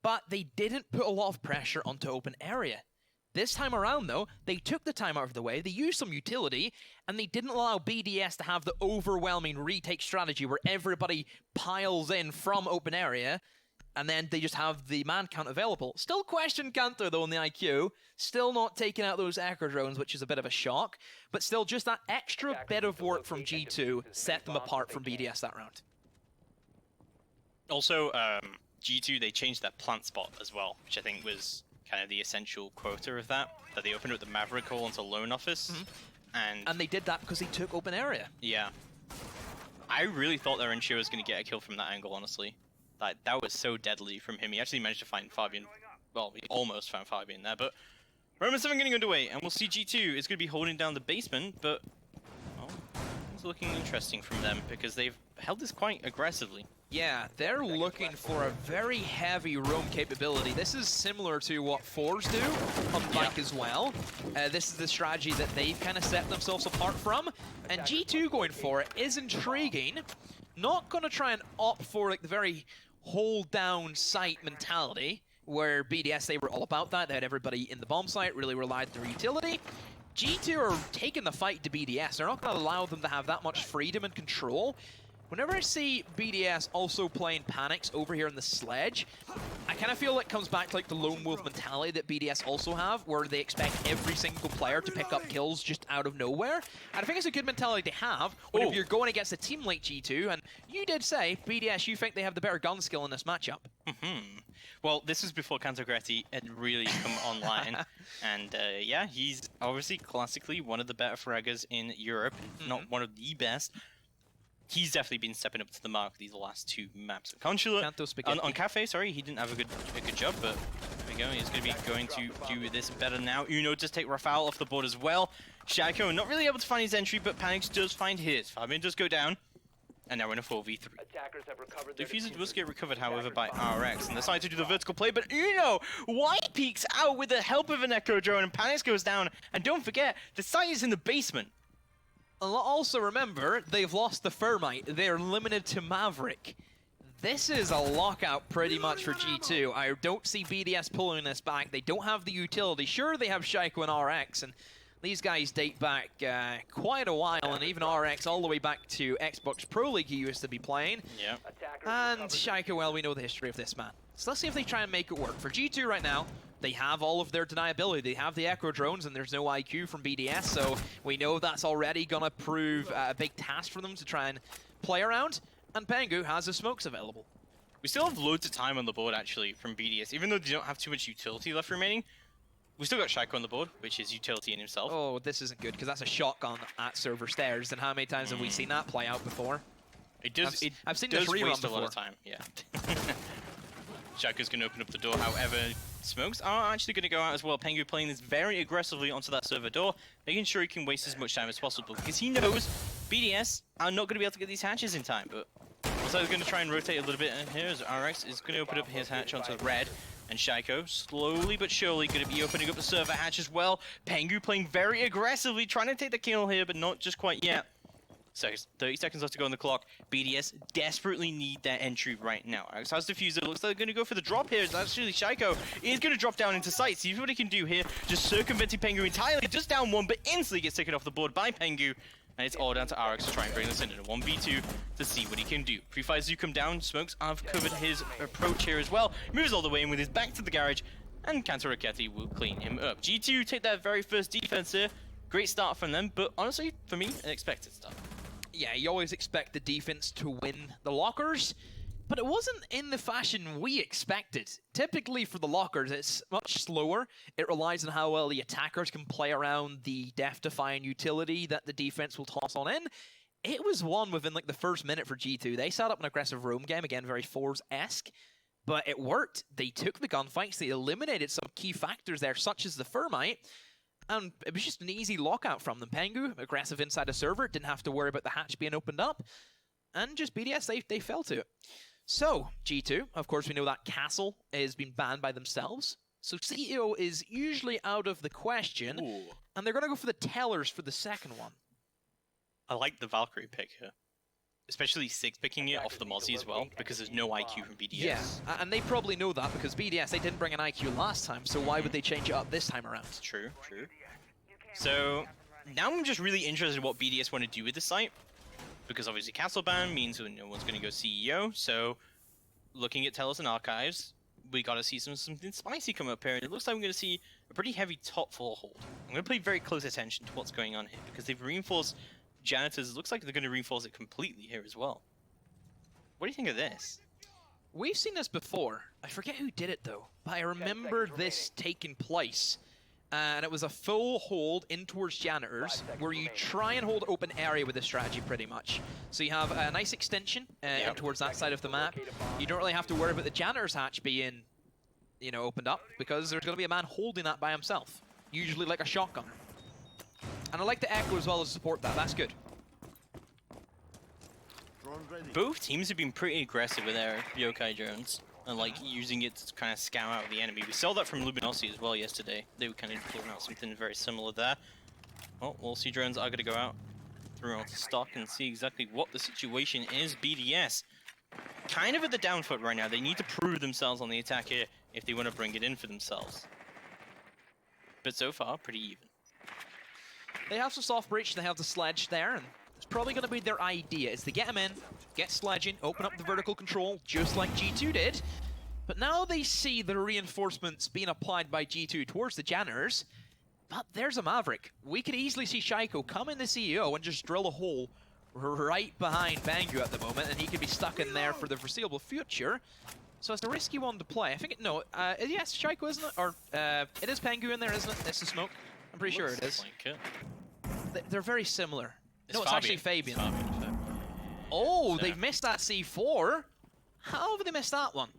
S2: but they didn't put a lot of pressure onto open area. This time around, though, they took the time out of the way, they used some utility, and they didn't allow BDS to have the overwhelming retake strategy where everybody piles in from open area, and then they just have the man count available. Still question Kanto, though, in the IQ. Still not taking out those Echo drones, which is a bit of a shock. But still, just that extra bit of work from G2 set them apart from BDS that round.
S1: Also, G2, they changed that plant spot as well, which I think was kind of the essential quota of that. That they opened up the Maverick hole into Lone Office. And
S2: they did that because they took open area.
S1: Yeah. I really thought that Renshiro was going to get a kill from that angle, honestly. That was so deadly from him. He actually managed to find Fabian. Well, he almost found Fabian there, but Roman 7 getting underway, and we'll see G2 is going to be holding down the basement, but well, it's looking interesting from them because they've held this quite aggressively.
S2: Yeah, they're looking for a very heavy roam capability. This is similar to what Fours do on bike as well. This is the strategy that they've kind of set themselves apart from, and G2 going for it is intriguing. Not going to try and opt for like the very hold down site mentality where BDS, they were all about that. They had everybody in the bomb site, really relied on their utility. G2 are taking the fight to BDS. They're not going to allow them to have that much freedom and control. Whenever I see BDS also playing Panics over here in the sledge, I kind of feel like it comes back to like the lone wolf mentality that BDS also have, where they expect every single player to pick up kills just out of nowhere. And I think it's a good mentality to have whenever you're going against a team like G2, and you did say, BDS, you think they have the better gun skill in this matchup.
S1: Well, this was before Cantogretti had really come online, and yeah, he's obviously classically one of the better fraggers in Europe, not one of the best. He's definitely been stepping up to the mark these last 2 maps. Consular on Cafe, sorry, he didn't have a good job, but there we go. He's going to be going to do this better now. Uno does take Rafał off the board as well. Shaiko not really able to find his entry, but Panics does find his. Fabian does go down. And now we're in a 4v3. Diffuser does get recovered, however, by RX, and decide to do the vertical play, but Uno white peeks out with the help of an Echo Drone, and Panics goes down. And don't forget, the site is in the basement.
S2: Also remember, they've lost the Thermite. They're limited to Maverick. This is a lockout pretty much for G2. I don't see BDS pulling this back. They don't have the utility. Sure, they have Shaiko and RX, and these guys date back quite a while, and even RX all the way back to Xbox Pro League he used to be playing.
S1: Yeah.
S2: And Shaiko, well, we know the history of this man. So let's see if they try and make it work. For G2 right now, they have all of their deniability. They have the Echo Drones, and there's no IQ from BDS, so we know that's already going to prove a big task for them to try and play around. And Pengu has his smokes available.
S1: We still have loads of time on the board, actually, from BDS. Even though they don't have too much utility left remaining, we still got Shaiko on the board, which is utility in himself.
S2: Oh, this isn't good, because that's a shotgun at server stairs, and how many times have we seen that play out before?
S1: It does.
S2: I've seen
S1: does
S2: this rerun
S1: waste
S2: before.
S1: a lot of time. Yeah. Shaiko's going to open up the door. However, smokes are actually going to go out as well. Pengu playing this very aggressively onto that server door, making sure he can waste as much time as possible because he knows BDS are not going to be able to get these hatches in time. But also, he's going to try and rotate a little bit. And here's RX is going to open up his hatch onto red. And Shaiko, slowly but surely, going to be opening up the server hatch as well. Pengu playing very aggressively, trying to take the kill here, but not just quite yet. So 30 seconds left to go on the clock. BDS desperately need that entry right now. RX has Diffuser. Looks like they're going to go for the drop here. It's actually Shaiko is going to drop down into sight. See what he can do here. Just circumventing Pengu entirely. Just down 1, but instantly gets taken off the board by Pengu. And it's all down to RX to try and bring this in a 1v2 to see what he can do. Pre-fires do come down. Smokes have covered his approach here as well. Moves all the way in with his back to the garage. And Cantogretti will clean him up. G2 take that very first defense here. Great start from them, but honestly, for me, an expected start.
S2: Yeah, you always expect the defense to win the lockers, but it wasn't in the fashion we expected. Typically for the lockers, it's much slower. It relies on how well the attackers can play around the death-defying utility that the defense will toss on in. It was won within like the first minute for G2. They set up an aggressive roam game, again, very Force-esque, but it worked. They took the gunfights, they eliminated some key factors there, such as the Thermite, and it was just an easy lockout from them. Pengu, aggressive inside a server, didn't have to worry about the hatch being opened up. And just BDS, they fell to it. So, G2, of course we know that Castle has been banned by themselves. So CEO is usually out of the question.
S1: Ooh.
S2: And they're going to go for the Tellers for the second one.
S1: I like the Valkyrie pick here. Especially 6 picking it off the Mozzie as well, because there's no IQ from BDS.
S2: Yeah, and they probably know that because BDS, they didn't bring an IQ last time, so why would they change it up this time around?
S1: True, true. So, now I'm just really interested in what BDS want to do with the site. Because obviously Castle ban means no one's going to go CEO, so looking at Tellers and Archives, we got to see something spicy come up here, and it looks like we're going to see a pretty heavy top 4 hold. I'm going to pay very close attention to what's going on here, because they've reinforced Janitors. It looks like they're going to reinforce it completely here as well. What do you think of this?
S2: We've seen this before. I forget who did it though, but I remember this taking place. And it was a full hold in towards Janitors, where you try and hold open area with this strategy pretty much. So you have a nice extension in towards that side of the map. You don't really have to worry about the Janitors hatch being, you know, opened up, because there's going to be a man holding that by himself. Usually like a shotgun. And I like the Echo as well to support that. That's good.
S1: Both teams have been pretty aggressive with their yokai drones and like using it to kind of scout out the enemy. We saw that from Luminosity as well yesterday. They were kind of pulling out something very similar there. Well, we'll see drones are going to go out through onto stock and see exactly what the situation is. BDS kind of at the down foot right now. They need to prove themselves on the attack here if they want to bring it in for themselves. But so far, pretty even.
S2: They have some soft breach, they have the sledge there, and it's probably going to be their idea, is to get him in, get sledging, open up the vertical control, just like G2 did. But now they see the reinforcements being applied by G2 towards the Janitors, but there's a Maverick. We could easily see Shaiko come in the CEO and just drill a hole right behind Bangu at the moment, and he could be stuck in there for the foreseeable future. So it's a risky one to play. I think no, yes, Shaiko, isn't it? Or it is Pengu in there, isn't it? It's the smoke. I'm pretty sure it is.
S1: Like it.
S2: They're very similar. No, it's
S1: Fabian.
S2: actually Fabian.
S1: It's Fabian.
S2: Oh,
S1: So-
S2: they've missed that C4. How have they missed that one?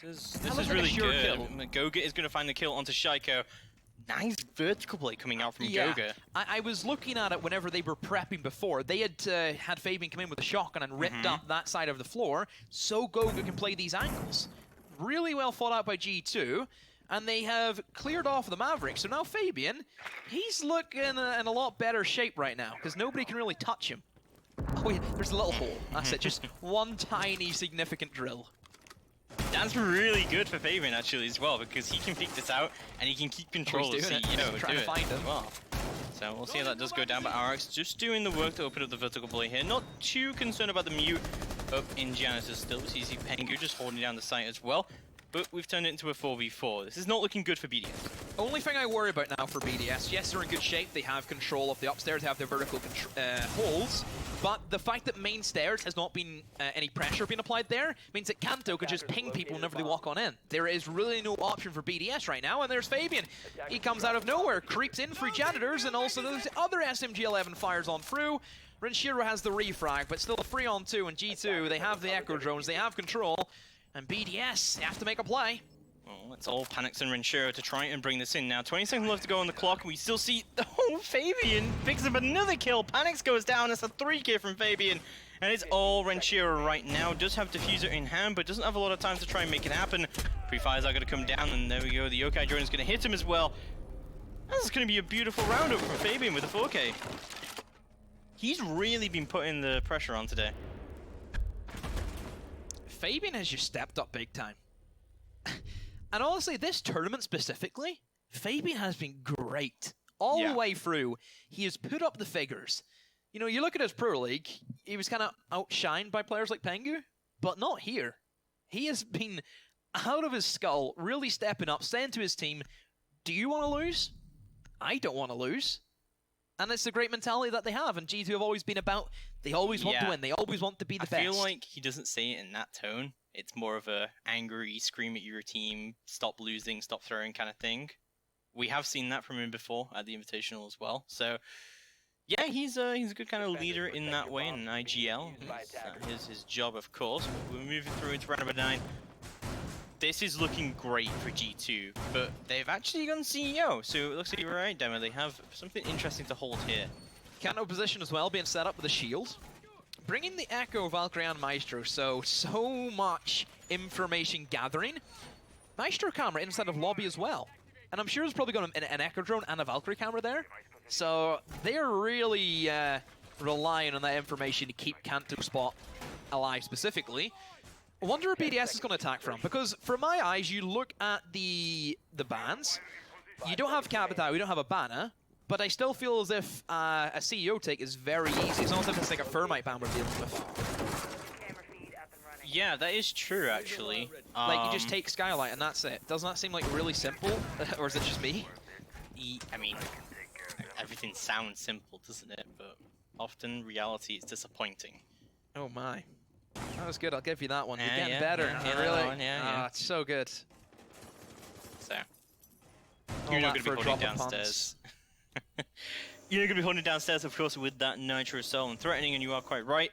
S1: This
S2: looks
S1: is
S3: like a
S1: really
S2: sure
S1: good. Goga is going to find the kill onto Shaiko. Nice vertical play coming out from
S2: Yeah,
S1: Goga.
S2: I was looking at it whenever they were prepping before. They had had Fabian come in with a shotgun and ripped up that side of the floor, so Goga can play these angles. Really well thought out by G2, and they have cleared off the Maverick. So now Fabian, he's looking in a lot better shape right now, because nobody can really touch him. Oh yeah, there's a little hole. That's it, just one tiny significant drill.
S1: That's really good for Fabian actually as well, because he can peek this out and he can keep control
S2: he's
S1: of
S2: doing it.
S1: CEO.
S2: Trying to find him.
S1: as well. So we'll see how that does go down, but RX just doing the work to open up the vertical play here. Not too concerned about the mute up in Genesis still. So you see Pengu just holding down the site as well. But we've turned it into a 4v4. This is not looking good for BDS.
S2: Only thing I worry about now for BDS, yes, they're in good shape. They have control of the upstairs, they have their vertical holes. But the fact that main stairs has not been any pressure being applied there means that Kanto could just ping people whenever they walk on in. There is really no option for BDS right now, and there's Fabian. He comes out of nowhere, creeps in through janitors, and also the other SMG-11 fires on through. Renshiro has the refrag, but still a 3-on-2, and G2, they have the Echo drones, they have control, and BDS, they have to make a play.
S1: Well, it's all Panics and Renshiro to try and bring this in now. 20 seconds left to go on the clock, and we still see Fabian picks up another kill. Panics goes down. It's a 3K from Fabian, and it's all Renshiro right now. Does have Diffuser in hand, but doesn't have a lot of time to try and make it happen. Pre-fires are going to come down, and there we go. The Yokai drone is going to hit him as well. This is going to be a beautiful roundup from Fabian with a 4K. He's really been putting the pressure on today.
S2: Fabian has just stepped up big time. And honestly, this tournament specifically, Fabian has been great. All the way through, he has put up the figures. You know, you look at his Pro League, he was kind of outshined by players like Pengu, but not here. He has been out of his skull, really stepping up, saying to his team, do you want to lose? I don't want to lose. And it's the great mentality that they have, and G2 have always been about, they always want to win, they always want to be the best.
S1: I feel like he doesn't say it in that tone. It's more of a angry, scream at your team, stop losing, stop throwing kind of thing. We have seen that from him before at the Invitational as well. So, yeah, he's a good kind of leader in that way in IGL. That is his job, of course. We're moving through into round number 9. This is looking great for G2, but they've actually gone CEO, so it looks like you're right, Demo. They have something interesting to hold here.
S2: Kanto position as well, being set up with a shield. Bringing the Echo, Valkyrie, and Maestro, so much information gathering. Maestro camera inside of lobby as well. And I'm sure there's probably got an Echo drone and a Valkyrie camera there. So they're really relying on that information to keep Kanto spot alive specifically. I wonder where BDS is going to attack from, because from my eyes, you look at the bans, you don't have Capitao, you don't have a banner, but I still feel as if a CEO take is very easy. It's almost like it's like a Thermite ban we're dealing with.
S1: Yeah, that is true, actually.
S2: Like, you just take Skylight and that's it. Doesn't that seem like really simple? Or is it just me?
S1: I mean, everything sounds simple, doesn't it? But often reality is disappointing.
S2: Oh my. That was good, I'll give you that one. You're
S1: Yeah,
S2: getting
S1: yeah,
S2: better.
S1: yeah,
S2: You're
S1: that
S2: really.
S1: one, yeah.
S2: It's so good.
S1: So,
S2: All
S1: you're not
S2: that
S1: going to
S2: for
S1: be
S2: a
S1: holding
S2: drop of
S1: downstairs. You're going to be holding downstairs, of course, with that Nitro Cell and threatening, and you are quite right.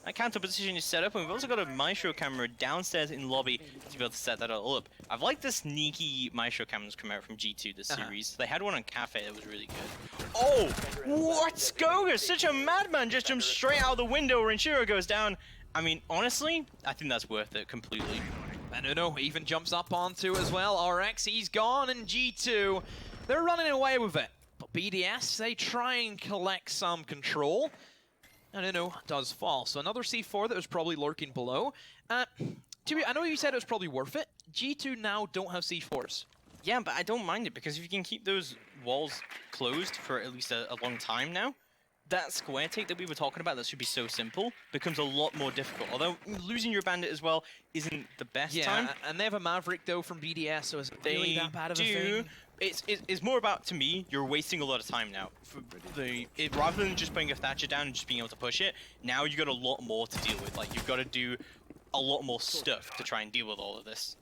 S1: That counter position is set up, and we've also got a Maestro camera downstairs in lobby to be able to set that all up. I've liked the sneaky Maestro cameras come out from G2 this series. They had one on Cafe that was really good. Oh! What? Goga! Such a madman! Just jumps straight out the window, Renshiro goes down. I mean, honestly, I think that's worth it completely.
S2: Menuno even jumps up onto it as well. RX, he's gone, and G2, they're running away with it. But BDS, they try and collect some control. Menuno does fall. So another C4 that was probably lurking below. I know you said it was probably worth it. G2 now don't have C4s.
S1: Yeah, but I don't mind it, because if you can keep those walls closed for at least a long time now, that square take that we were talking about that should be so simple becomes a lot more difficult. Although losing your bandit as well isn't the best time.
S2: And they have a Maverick though from BDS, so is it really that bad of a thing?
S1: It's more about, to me, you're wasting a lot of time now. Rather than just putting a Thatcher down and just being able to push it, now you got a lot more to deal with. Like, you've got to do a lot more stuff to try and deal with all of this.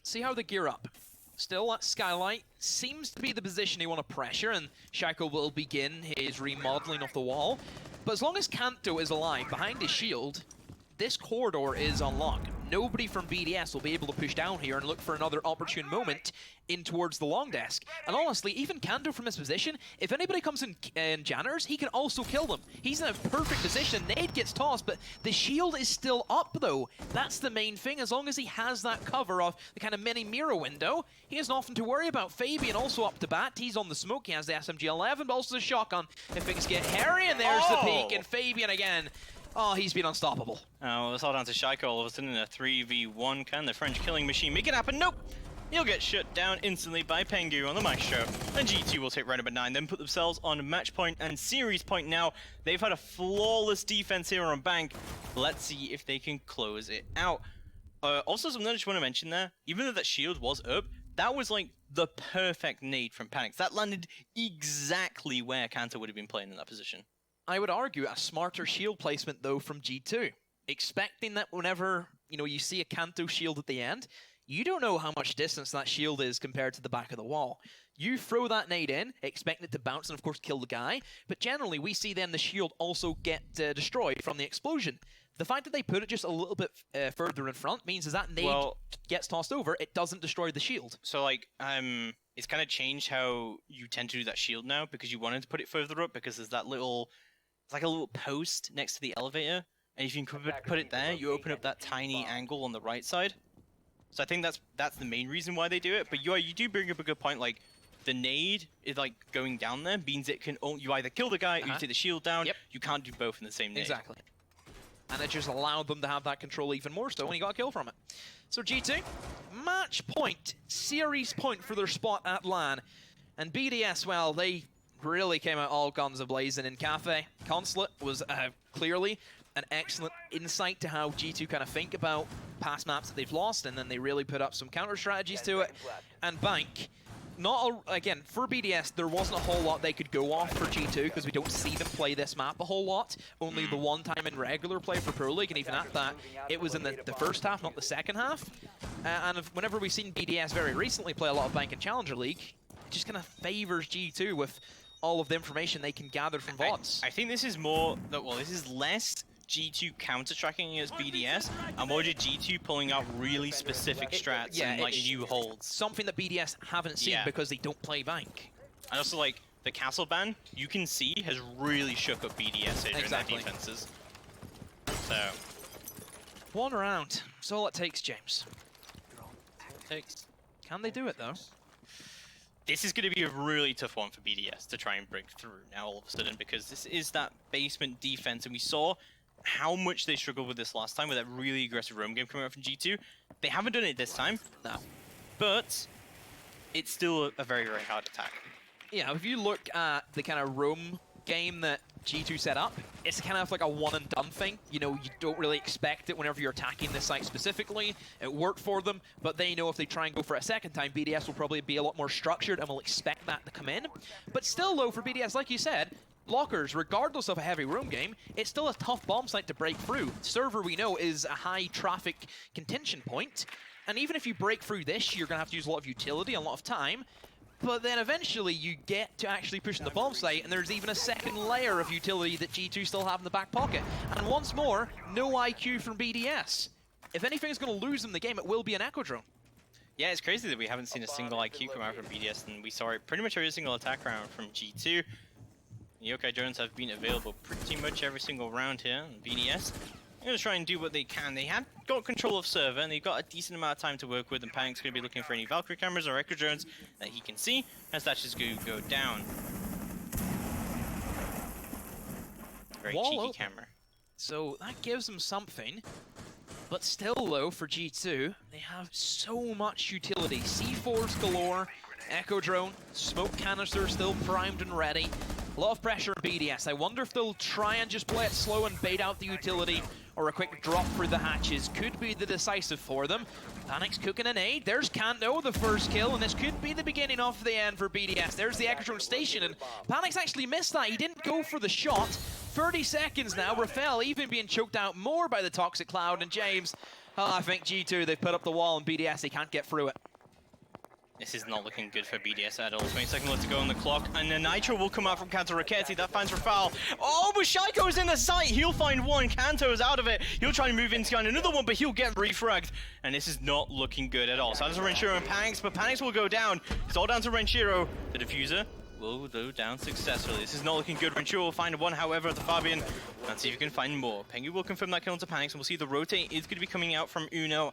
S2: See how they gear up. Still, that Skylight seems to be the position they want to pressure, and Shaco will begin his remodeling of the wall. But as long as Kanto is alive behind his shield, this corridor is unlocked. Nobody from BDS will be able to push down here and look for another opportune moment in towards the long desk. And honestly, even Kanto from his position, if anybody comes in Janners, he can also kill them. He's in a perfect position. Nade gets tossed, but the shield is still up, though. That's the main thing. As long as he has that cover of the kind of mini mirror window, he has nothing to worry about. Fabian also up to bat. He's on the smoke. He has the SMG-11, but also the shotgun. If things get hairy, and there's the peek, and Fabian again. Oh, he's been unstoppable.
S1: Well, it's all down to Shaiko all of a sudden in a 3v1. Can the French killing machine make it happen? Nope! He'll get shut down instantly by Pengu on the Maestro. And G2 will take round number 9, then put themselves on match point and series point now. They've had a flawless defense here on Bank. Let's see if they can close it out. Also, something I just want to mention there, even though that shield was up, that was like the perfect nade from Panics. That landed exactly where Kanto would have been playing in that position.
S2: I would argue a smarter shield placement, though, from G2. Expecting that whenever, you see a Kanto shield at the end, you don't know how much distance that shield is compared to the back of the wall. You throw that nade in, expecting it to bounce and, of course, kill the guy, but generally we see then the shield also get destroyed from the explosion. The fact that they put it just a little bit further in front means as that nade gets tossed over, it doesn't destroy the shield.
S1: So, like, it's kind of changed how you tend to do that shield now, because you wanted to put it further up, because there's that little... It's like a little post next to the elevator, and if you can put it there, you open up that tiny angle on the right side. So I think that's the main reason why they do it. But you do bring up a good point. Like the nade is like going down there means it can you either kill the guy or you take the shield down.
S2: Yep.
S1: You can't do both in the same nade.
S2: Exactly. And it just allowed them to have that control even more so when he got a kill from it. So G2, match point, series point for their spot at LAN, and BDS, well, they really came out all guns a-blazing in Cafe. Consulate was clearly an excellent insight to how G2 kind of think about past maps that they've lost, and then they really put up some counter strategies to it. And Bank, again, for BDS, there wasn't a whole lot they could go off for G2 because we don't see them play this map a whole lot. Only the one time in regular play for Pro League, and even at that, it was in the first half, not the second half. And whenever we've seen BDS very recently play a lot of Bank in Challenger League, it just kind of favors G2 with all of the information they can gather from VODs.
S1: I think this is more, well, this is less G2 counter-tracking against BDS, and more just G2 pulling out really specific strats and like new holds.
S2: Something that BDS haven't seen because they don't play Bank.
S1: And also like the castle ban, you can see has really shook up BDS here in their defenses. So.
S2: One round. That's all it takes, James.
S1: Takes.
S2: Can they do it though?
S1: This is going to be a really tough one for BDS to try and break through now all of a sudden, because this is that basement defense, and we saw how much they struggled with this last time with that really aggressive roam game coming out from G2. They haven't done it this time,
S2: no, but
S1: it's still a very, very hard attack.
S2: Yeah, if you look at the kind of roam game that G2 set up, it's kind of like a one and done thing. You don't really expect it whenever you're attacking this site specifically. It worked for them, but they know if they try and go for a second time, BDS will probably be a lot more structured and will expect that to come in. But still, though, for BDS, like you said, lockers, regardless of a heavy roam game, it's still a tough bomb site to break through. Server, we know, is a high traffic contention point, and even if you break through this, you're going to have to use a lot of utility, a lot of time. But then eventually you get to actually pushing the bomb site, and there's even a second layer of utility that G2 still have in the back pocket. And once more, no IQ from BDS. If anything is going to lose them the game, it will be an Echo Drone.
S1: Yeah, it's crazy that we haven't seen a single IQ come out from BDS, and we saw it pretty much every single attack round from G2. Yokai drones have been available pretty much every single round here in BDS. They're going to try and do what they can. They had got control of server, and they've got a decent amount of time to work with, and Panic's going to be looking for any Valkyrie cameras or Echo drones that he can see, as that's just going to go down. Very
S2: Wall
S1: cheeky
S2: open.
S1: camera.
S2: So that gives them something. But still, though, for G2, they have so much utility. C4s galore, Echo Drone, smoke canister still primed and ready. A lot of pressure on BDS. I wonder if they'll try and just play it slow and bait out the utility, or a quick drop through the hatches. Could be the decisive for them. Panic's cooking an aid. There's Kanto, the first kill, and this could be the beginning of the end for BDS. There's the Echo Drone station, and Panic's actually missed that. He didn't go for the shot. 30 seconds now. Rafael even being choked out more by the Toxic Cloud. And James, I think G2, they've put up the wall, and BDS, they can't get through it.
S1: This is not looking good for BDS at all. 20 seconds left to go on the clock, and the Nitro will come out from Kanto Raketti. That finds Rafael. Oh, but Shaiko is in the site. He'll find one. Kanto is out of it. He'll try and move in to find another one, but he'll get refragged. And this is not looking good at all. So that's Renshiro and Panics, but Panics will go down. It's all down to Renshiro. The diffuser will go down successfully. This is not looking good. Renshiro will find one, however, at the Fabian. Let's see if you can find more. Pengu will confirm that kill into Panics, and we'll see the rotate is going to be coming out from Uno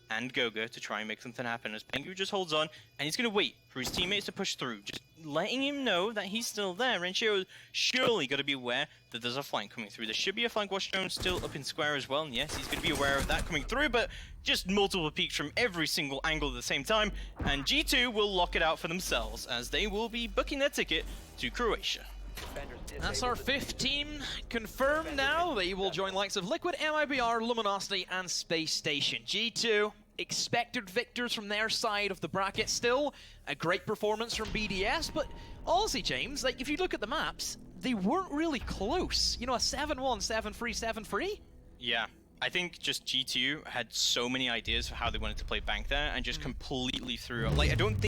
S1: and Goga to try and make something happen, as Pengu just holds on, and he's going to wait for his teammates to push through, just letting him know that he's still there. And Renshiro surely got to be aware that there's a flank coming through. There should be a flank watch drone still up in square as well, and yes, he's going to be aware of that coming through, but just multiple peeks from every single angle at the same time, and G2 will lock it out for themselves, as they will be booking their ticket to Croatia.
S2: That's our 5th team confirmed now. They will join likes of Liquid, MIBR, Luminosity, and Space Station. G2, expected victors from their side of the bracket. Still, a great performance from BDS, but honestly, James, like if you look at the maps, they weren't really close. You know, a 7-1, 7-3, 7-3?
S1: Yeah. I think just G2 had so many ideas for how they wanted to play Bank there, and just completely threw it. Like, I don't think